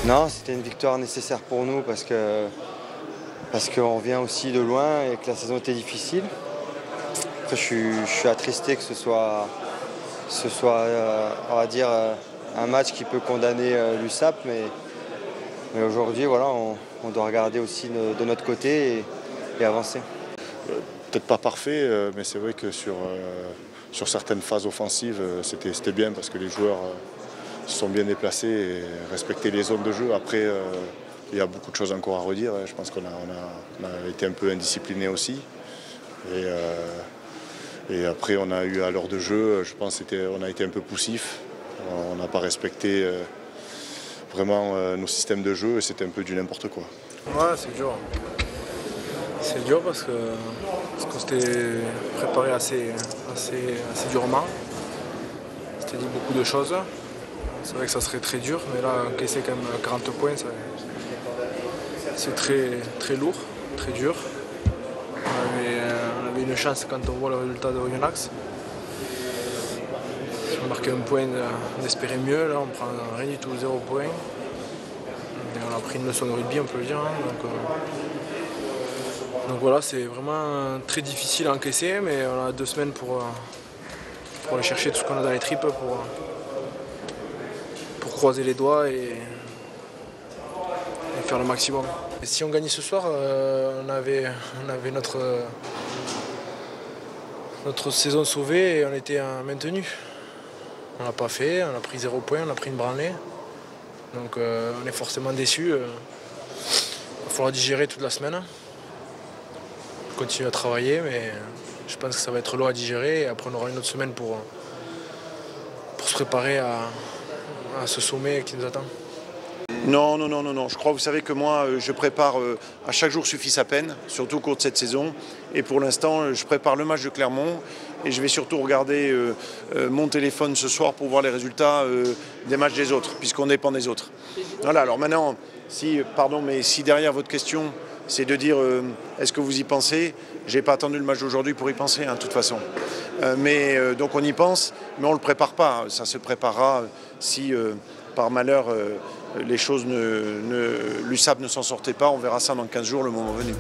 Non, c'était une victoire nécessaire pour nous parce qu'on vient aussi de loin et que la saison était difficile. Après, je suis attristé que ce soit, on va dire, un match qui peut condamner l'USAP, mais aujourd'hui, voilà, on doit regarder aussi de notre côté et avancer. Peut-être pas parfait, mais c'est vrai que sur certaines phases offensives, c'était bien parce que les joueurs se sont bien déplacés et respectaient les zones de jeu. Après, il y a beaucoup de choses encore à redire. Je pense qu'on a été un peu indisciplinés aussi. Et après, on a eu à l'heure de jeu, je pense qu'on a été un peu poussif. On n'a pas respecté vraiment nos systèmes de jeu et c'était un peu du n'importe quoi. Ouais, c'est dur. C'est dur parce qu'on s'était préparé assez durement. On s'était dit beaucoup de choses. C'est vrai que ça serait très dur, mais là, encaisser quand même 40 points, c'est très lourd, très dur. On avait une chance quand on voit le résultat de Oyonnax. Si on marquait un point, on espérait mieux. Là, on prend rien du tout, 0 point. Et on a pris une leçon de rugby, on peut le dire. Donc voilà, c'est vraiment très difficile à encaisser, mais on a 2 semaines pour aller chercher tout ce qu'on a dans les tripes, pour croiser les doigts et faire le maximum. Et si on gagnait ce soir, on avait notre saison sauvée et on était maintenu. On l'a pas fait, on a pris 0 point, on a pris une branlée. Donc on est forcément déçus. Il va falloir digérer toute la semaine. Continuer à travailler, mais je pense que ça va être lourd à digérer. Et après on aura une autre semaine pour se préparer à ce sommet qui nous attend. Non. Je crois, vous savez que moi, je prépare, à chaque jour suffit sa peine, surtout au cours de cette saison. Et pour l'instant, je prépare le match de Clermont. Et je vais surtout regarder mon téléphone ce soir pour voir les résultats des matchs des autres, puisqu'on dépend des autres. Voilà, alors maintenant, si derrière votre question, c'est de dire est-ce que vous y pensez, je n'ai pas attendu le match d'aujourd'hui pour y penser, de toute façon. Donc on y pense, mais on ne le prépare pas. Ça se préparera si, par malheur, les choses l'USAP ne s'en sortait pas. On verra ça dans 15 jours, le moment venu.